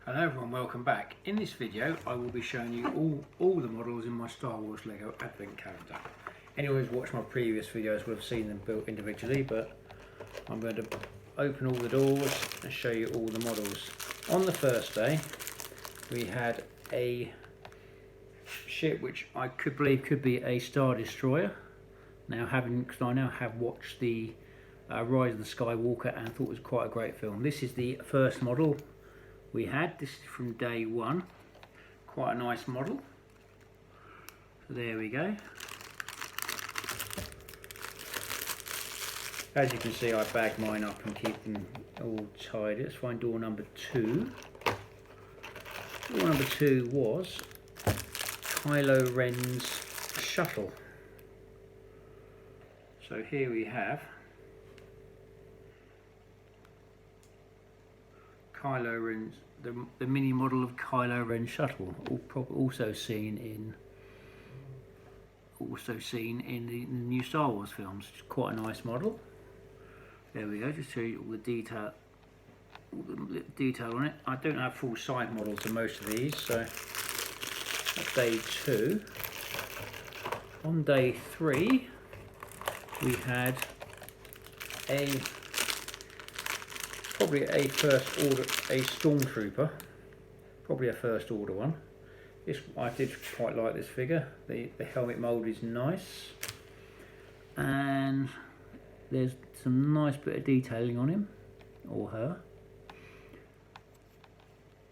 Hello everyone, welcome back. In this video I will be showing you all the models in my Star Wars Lego Advent Calendar. Anyone who's watched my previous videos will have seen them built individually, but I'm going to open all the doors and show you all the models. On the first day we had a ship which I could believe could be a Star Destroyer. Now because I now have watched the Rise of the Skywalker and thought it was quite a great film. This is the first model we had. This is from day one. Quite a nice model. So there we go. As you can see, I bag mine up and keep them all tidy. Let's find door number 2. Door number 2 was Kylo Ren's shuttle. So here we have Kylo Ren's the mini model of Kylo Ren's shuttle, also seen in the new Star Wars films. It's quite a nice model. There we go. Just show you all the detail on it. I don't have full size models of most of these, so that's day 2. On day 3, we had probably a first order, a Stormtrooper, probably a first order one. I did quite like this figure. The helmet mould is nice, and there's some nice bit of detailing on him or her.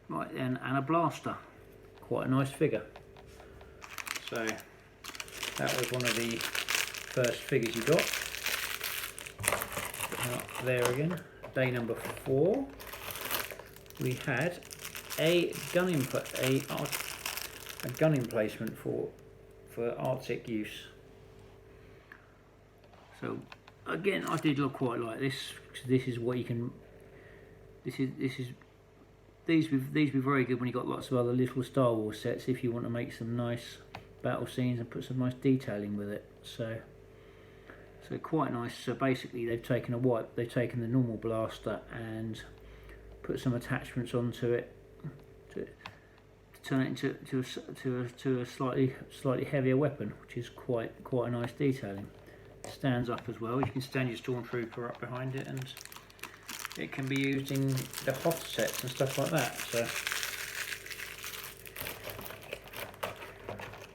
Right then, and a blaster, quite a nice figure. So that was one of the first figures you got. There again. Day number 4, we had a gun emplacement for Arctic use. So again, I did look quite like this, because this is what you can. These be very good when you got lots of other little Star Wars sets, if you want to make some nice battle scenes and put some nice detailing with it. So quite nice. So basically they've taken the normal blaster and put some attachments onto it to turn it into a slightly heavier weapon, which is quite a nice detailing. It stands up as well. You can stand your Stormtrooper up behind it, and it can be used in the Hoth sets and stuff like that. So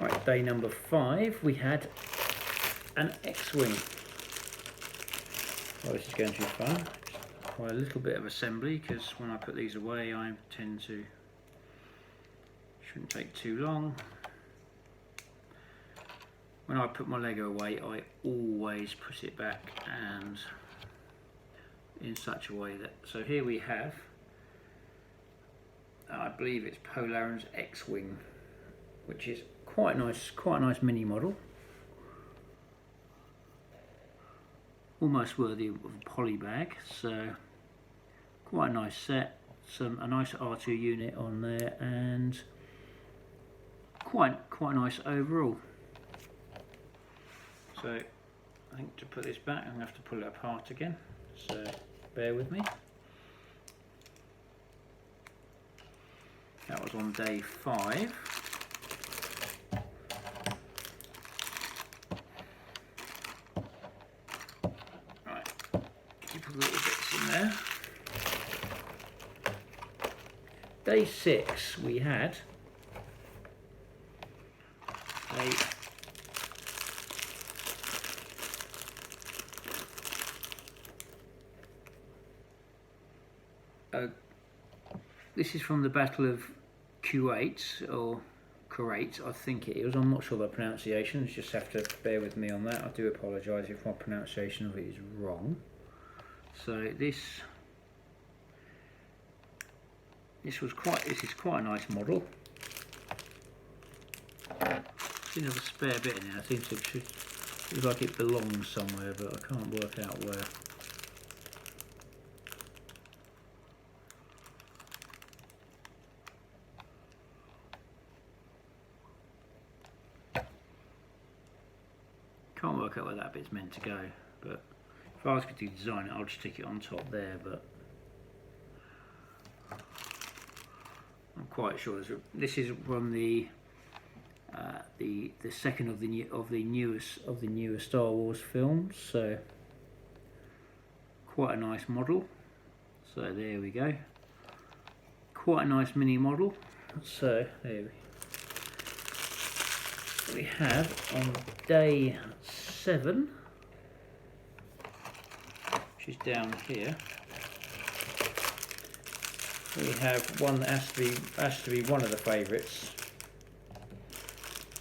right, day number 5, we had an X-Wing. Well, this is going too far. Quite a little bit of assembly, because when I put these away I tend to, shouldn't take too long. When I put my Lego away I always put it back, and in such a way that, so here we have, I believe it's Poe Dameron's X-Wing, which is quite a nice mini model. Almost worthy of a poly bag, so quite a nice set. A nice R2 unit on there, and quite nice overall. So I think to put this back I'm going to have to pull it apart again, so bear with me. That was on day 5. Little bits in there. Day 6 we had this is from the Battle of Kuwait, or Kuwait, I think it is. I'm not sure of the pronunciations, just have to bear with me on that. I do apologise if my pronunciation of it is wrong. So this is quite a nice model. Seems to have a spare bit in there. I think it looks like it belongs somewhere, but I can't work out where. Can't work out where that bit's meant to go, but if I was going to design it, I'll just stick it on top there, but quite sure. This is from the second of the newer Star Wars films. So quite a nice model. So there we go. Quite a nice mini model. So there we have on day 7, which is down here. We have one that has to be one of the favourites.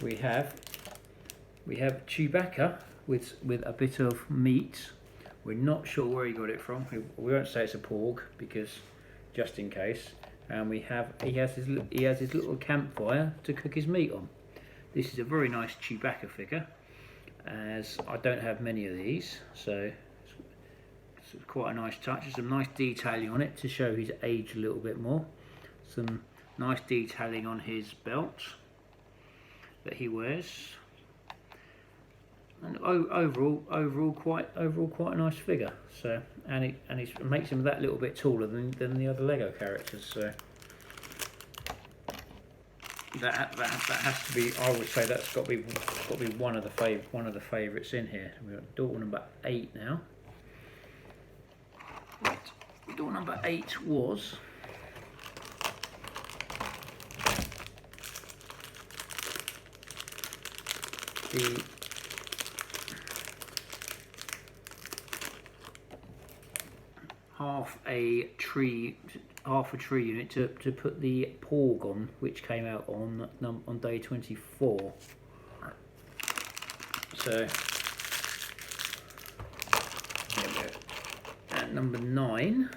We have Chewbacca with a bit of meat. We're not sure where he got it from. We won't say it's a porg because just in case. And he has his little campfire to cook his meat on. This is a very nice Chewbacca figure, as I don't have many of these, so it's quite a nice touch. There's some nice detailing on it to show he's aged a little bit more. Some nice detailing on his belt that he wears, and overall quite a nice figure. So and it makes him that little bit taller than the other Lego characters. So that has to be. I would say that's got to be one of the favourites in here. We've got door number 8 now. Right, door number 8 was the half a tree unit to put the porg on, which came out on day 24. So there we go. At number 9,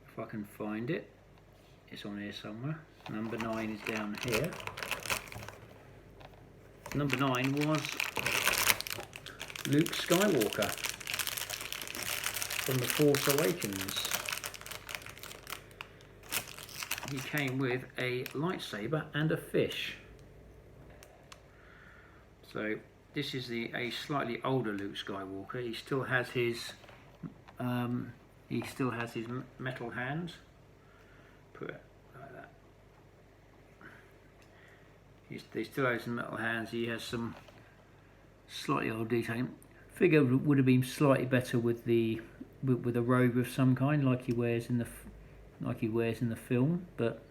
if I can find it, it's on here somewhere. Number 9 is down here. Number 9 was Luke Skywalker from The Force Awakens. He came with a lightsaber and a fish. So this is a slightly older Luke Skywalker. He still has his metal hands. Put it like that. He still has some metal hands. He has some slightly old detailing. Figure would have been slightly better with a robe of some kind, like he wears in the film. But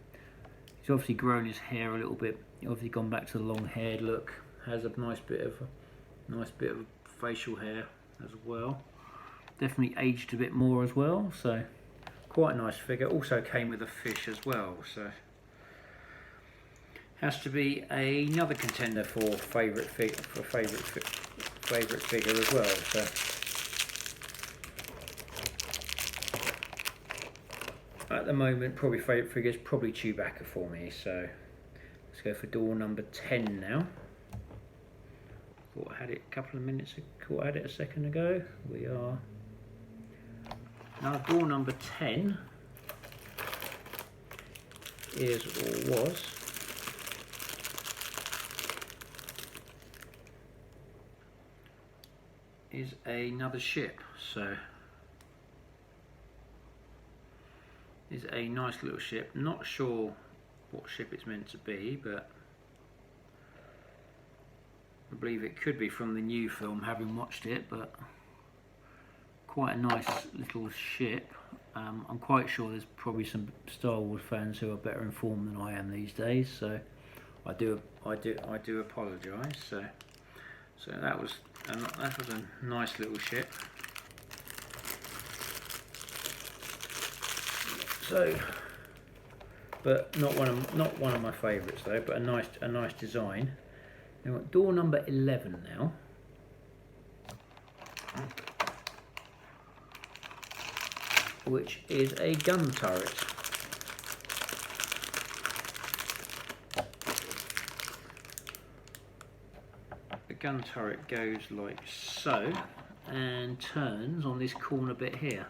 he's obviously grown his hair a little bit. He's obviously gone back to the long-haired look. Has a nice bit of facial hair as well. Definitely aged a bit more as well. So quite a nice figure. Also came with a fish as well. So has to be another contender for favourite figure as well. So at the moment, probably favourite figure is probably Chewbacca for me. So let's go for door number 10 now. Thought I had it a couple of minutes ago. Thought I had it a second ago. We are now door number 10 is or was another ship. So is a nice little ship. Not sure what ship it's meant to be, but I believe it could be from the new film, having watched it, but quite a nice little ship. I'm quite sure there's probably some Star Wars fans who are better informed than I am these days, so I do apologise. So that was a nice little ship. So, but not one of my favourites though, but a nice design. Now door number 11 now. Which is a gun turret. The gun turret goes like so and turns on this corner bit here.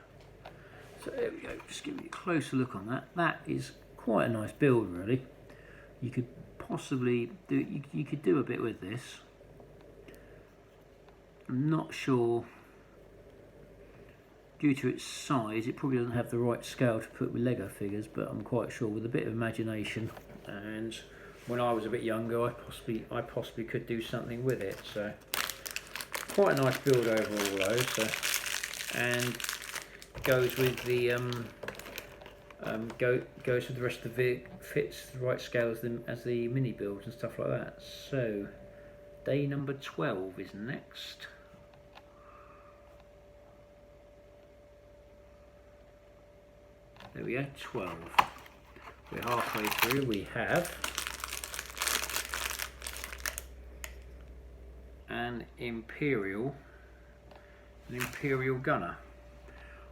So there we go, just give you a closer look on that. That is quite a nice build really. You could possibly do, you could do a bit with this. I'm not sure due to its size, it probably doesn't have the right scale to put with Lego figures, but I'm quite sure with a bit of imagination, and when I was a bit younger, I possibly could do something with it. So quite a nice build overall though. So, and goes with the goes with the rest of the fits the right scale as the mini builds and stuff like that. So day number 12 is next. There we go, 12. We're halfway through. We have an Imperial gunner.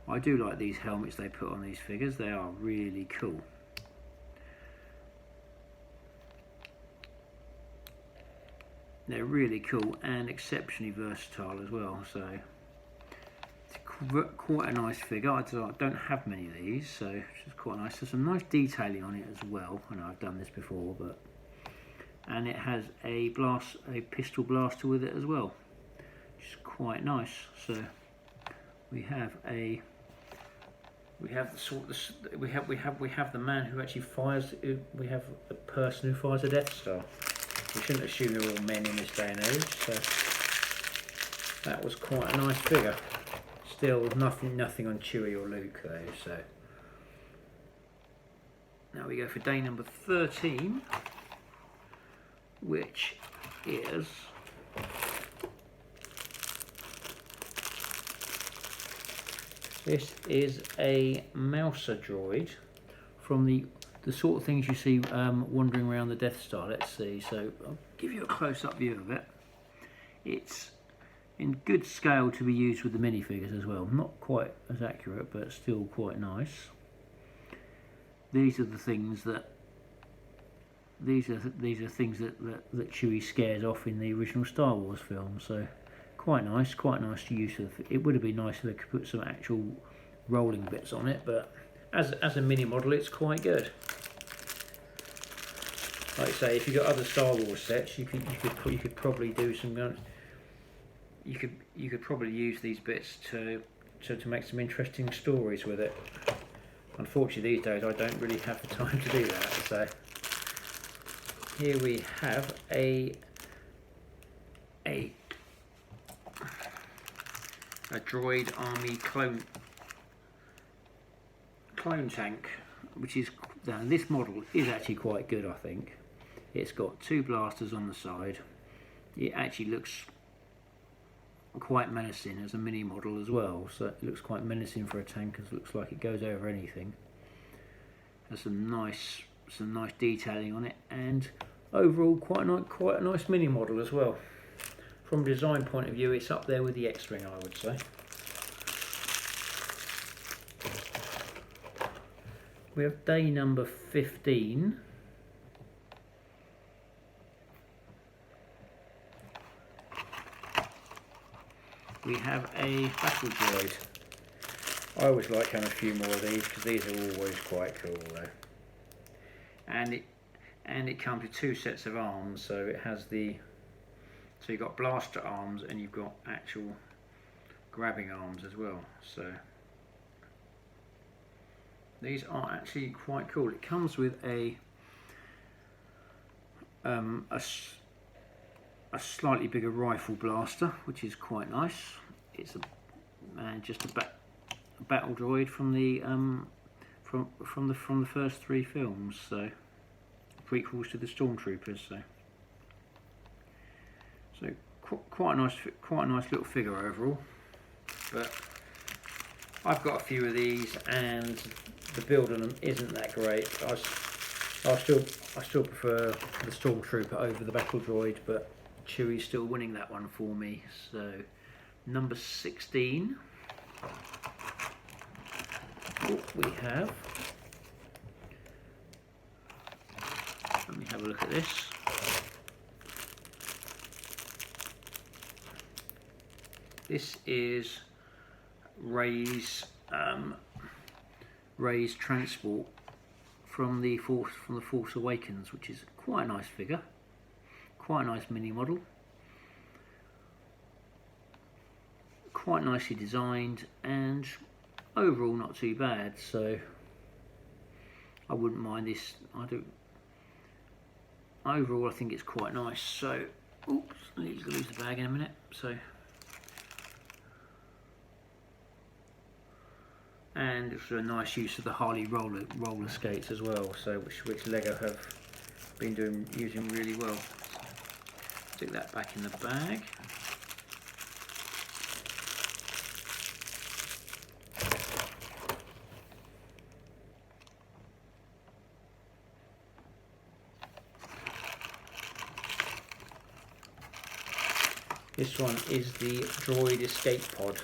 I do like these helmets they put on these figures. They are really cool. They're really cool and exceptionally versatile as well. So it's quite a nice figure. I don't have many of these, so it's quite nice. There's some nice detailing on it as well. I know I've done this before, but and it has a pistol blaster with it as well, which is quite nice. So we have the the man who actually fires. We have a person who fires a Death Star. We shouldn't assume they're all men in this day and age. So that was quite a nice figure. Still nothing on Chewie or Luke though. So now we go for day number 13, which is this is a Mouser droid from the sort of things you see wandering around the Death Star. Let's see. So I'll give you a close-up view of it. It's in good scale to be used with the minifigures as well. Not quite as accurate, but still quite nice. These are the things that these are things that Chewie scares off in the original Star Wars film. So quite nice to use. It would have been nice if they could put some actual rolling bits on it, but as a mini model, it's quite good. Like I say, if you got other Star Wars sets, you could probably do some. You could probably use these bits to make some interesting stories with it. Unfortunately, these days I don't really have the time to do that. So here we have a droid army clone tank, which is now this model is actually quite good. I think it's got 2 blasters on the side. It actually looks quite menacing as a mini model as well, so it looks quite menacing for a tank, because it looks like it goes over anything. There's some nice detailing on it, and overall quite a nice mini model as well. From a design point of view, it's up there with the X-Wing, I would say. We have day number 15. We have a battle droid. I always like having a few more of these because these are always quite cool though. And it comes with 2 sets of arms, so it has so you've got blaster arms and you've got actual grabbing arms as well. So these are actually quite cool. It comes with a slightly bigger rifle blaster, which is quite nice. It's just a battle droid from the from the first 3 films, so prequels to the Stormtroopers. So quite a nice little figure overall. But I've got a few of these, and the build on them isn't that great. I still prefer the Stormtrooper over the battle droid, but Chewie's still winning that one for me. So number 16, we have, let me have a look at this. This is Rey's transport from the Force Awakens, which is quite a nice figure. Quite a nice mini model, quite nicely designed, and overall not too bad, so I wouldn't mind this. Overall I think it's quite nice. So oops, I need to lose the bag in a minute. So, and it's a nice use of the Harley roller skates as well, so which Lego have been using really well. Stick that back in the bag. This one is the Droid Escape Pod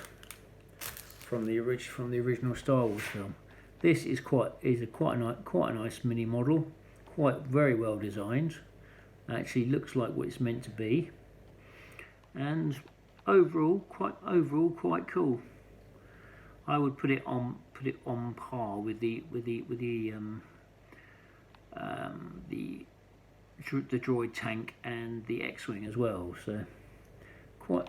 from the original Star Wars film. This is quite a nice mini model, very well designed. Actually looks like what it's meant to be, and overall quite cool. I would put it on par with the droid tank and the X-wing as well. So quite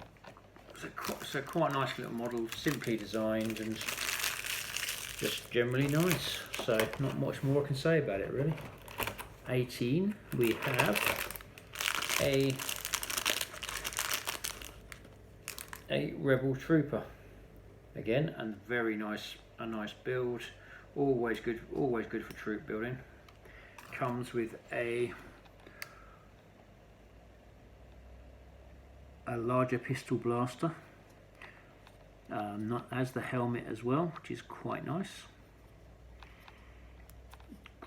a nice little model, simply designed and just generally nice. So not much more I can say about it really. 18, we have a Rebel Trooper again, and a nice build. Always good for troop building. Comes with a larger pistol blaster, as the helmet as well, which is quite nice.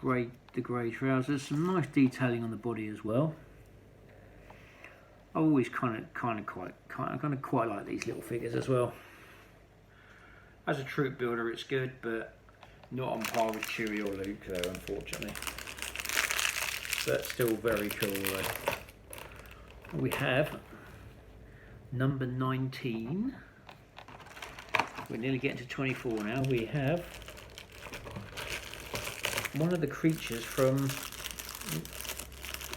The grey trousers, some nice detailing on the body as well. I always kind of quite like these little figures as well. As a troop builder, it's good, but not on par with Chewie or Luke, though, unfortunately. But still very cool, though. We have number 19. We're nearly getting to 24 now. We have one of the creatures from,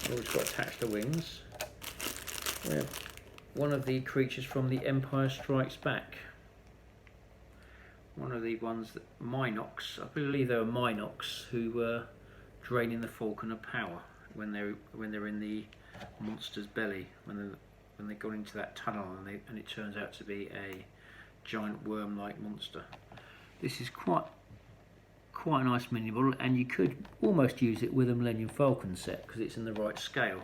it's got attached to wings. We have one of the creatures from The Empire Strikes Back. One of the ones that Minox, I believe they were Minox, who were draining the Falcon of power when they're in the monster's belly, when they go into that tunnel, and it turns out to be a giant worm-like monster. This is quite a nice mini model, and you could almost use it with a Millennium Falcon set because it's in the right scale.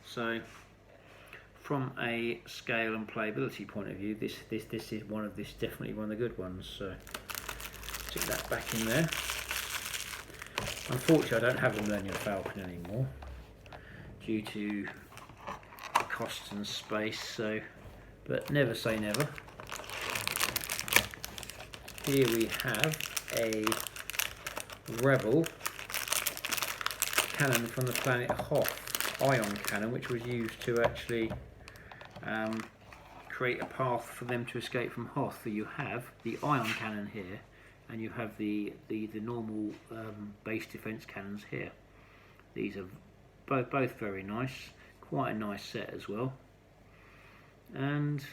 So from a scale and playability point of view, this is definitely one of the good ones. So stick that back in there. Unfortunately, I don't have the Millennium Falcon anymore due to cost and space. So, but never say never. Here we have a Rebel cannon from the planet Hoth, ion cannon, which was used to actually create a path for them to escape from Hoth. So you have the ion cannon here, and you have the normal base defense cannons here. These are both very nice, quite a nice set as well, and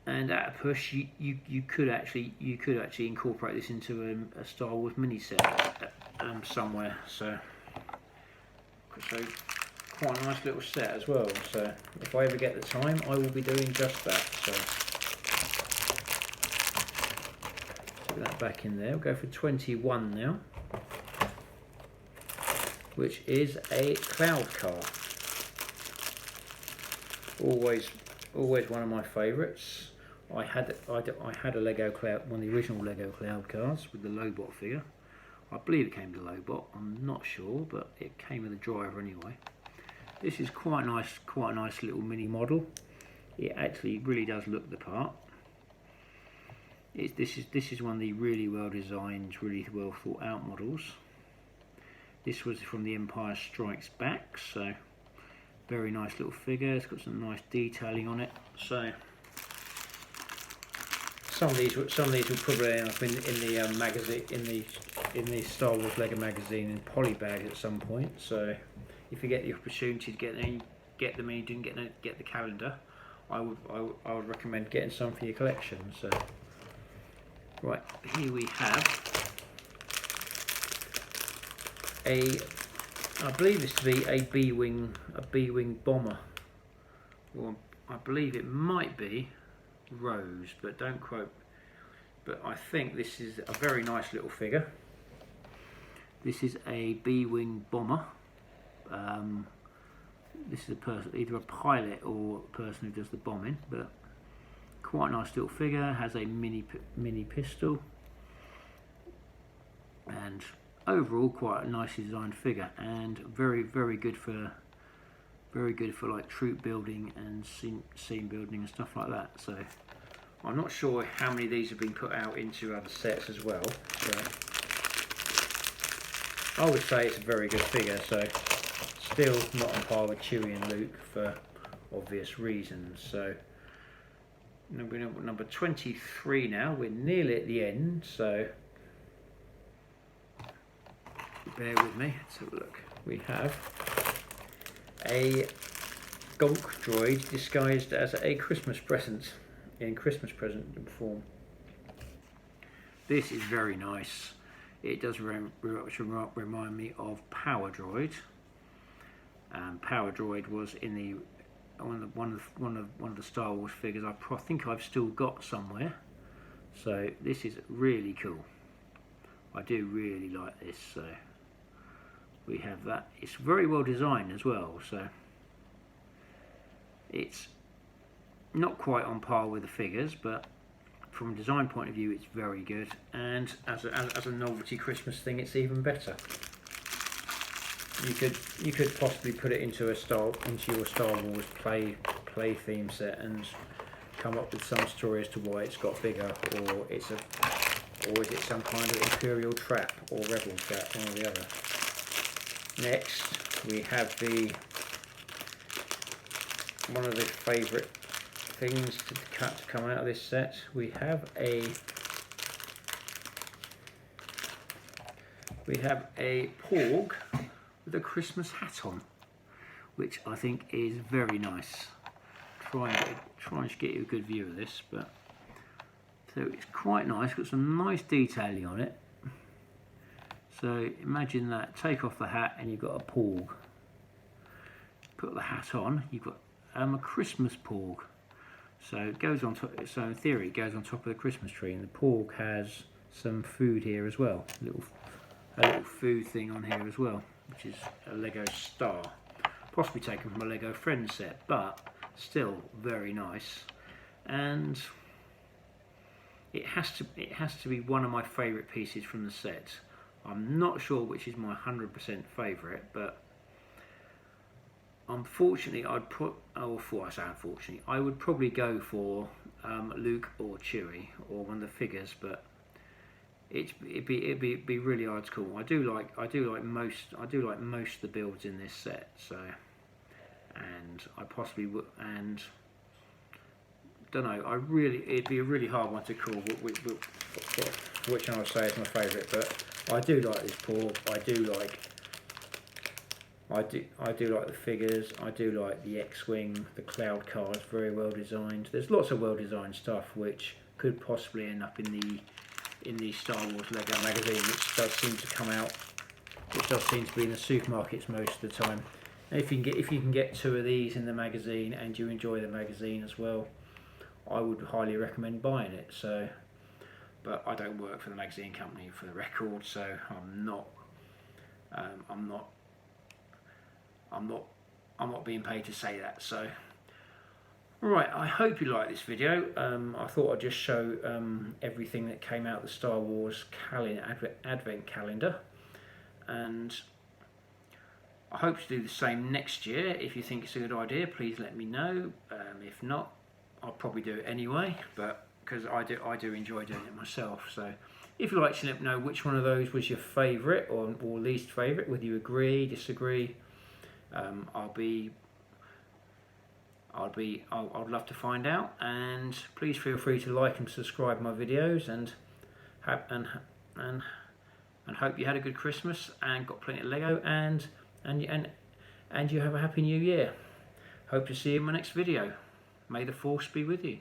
at a push, you could actually incorporate this into a Star Wars mini set somewhere. So quite a nice little set as well. So if I ever get the time, I will be doing just that. So put that back in there. We'll go for 21 now, which is a Cloud Car. Always one of my favourites. I had a Lego Cloud, one of the original Lego Cloud Cars with the Lobot figure. I believe it came with a Lobot. I'm not sure, but it came with a driver anyway. This is quite a nice little mini model. It actually really does look the part. This is one of the really well designed, really well thought out models. This was from The Empire Strikes Back, so very nice little figure. It's got some nice detailing on it. So some of these will probably end up in the magazine, in the Star Wars Lego magazine in polybags at some point. So if you get the opportunity to get them and you didn't get the calendar, I would recommend getting some for your collection. So Right, here we have I believe this to be a B-wing bomber. Well, I believe it might be Rose, but don't quote. But I think this is a very nice little figure. This is a B-wing bomber. This is a person, either a pilot or a person who does the bombing, but quite a nice little figure. Has a mini pistol, and overall quite a nicely designed figure, and very good for like troop building and scene building and stuff like that. So I'm not sure how many of these have been put out into other sets as well, but I would say it's a very good figure. So still not on par with Chewie and Luke for obvious reasons. So number 23 now. We're nearly at the end, so bear with me. Let's have a look. We have a Gonk droid disguised as a Christmas present, in Christmas present form. This is very nice. It does remind me of Power Droid. Power Droid was in the one of the Star Wars figures I think I've still got somewhere. So this is really cool. I do really like this. So we have that. It's very well designed as well. So it's not quite on par with the figures, but from a design point of view, it's very good. And as a novelty Christmas thing, it's even better. You could possibly put it into your Star Wars play theme set and come up with some story as to why it's got bigger, or is it some kind of Imperial trap or Rebel trap, one or the other. Next, we have one of the favourite things to come out of this set. We have a Porg with a Christmas hat on, which I think is very nice. Try and get you a good view of this, but so it's quite nice. Got some nice detailing on it. So imagine that. Take off the hat, and you've got a Porg. Put the hat on. You've got a Christmas Porg. So it goes on top. So in theory, it goes on top of the Christmas tree, and the Porg has some food here as well. A little food thing on here as well, which is a Lego star, possibly taken from a Lego Friends set, but still very nice. And it has to be one of my favourite pieces from the set. I'm not sure which is my 100% favourite, but unfortunately, I would probably go for Luke or Chewie or one of the figures, but it'd be really hard to call. I do like most of the builds in this set. So, and I possibly would, and don't know. It'd be a really hard one to call which I would say is my favourite. But I do like this Porg. I do like the figures. I do like the X-wing, the cloud cars, very well designed. There's lots of well designed stuff which could possibly end up in the Star Wars Lego magazine, which does seem to come out. Which does seem to be in the supermarkets most of the time. And if you can get 2 of these in the magazine and you enjoy the magazine as well, I would highly recommend buying it. So, but I don't work for the magazine company, for the record, so I'm not being paid to say that. So, right, I hope you like this video. I thought I'd just show everything that came out of the Star Wars Advent calendar, and I hope to do the same next year. If you think it's a good idea, please let me know. If not, I'll probably do it anyway, but because I do enjoy doing it myself. So if you'd like to let me know which one of those was your favourite or least favourite, whether you agree, disagree, I'd love to find out. And please feel free to like and subscribe my videos, and hope you had a good Christmas and got plenty of Lego, and you have a happy new year. Hope to see you in my next video. May the Force be with you.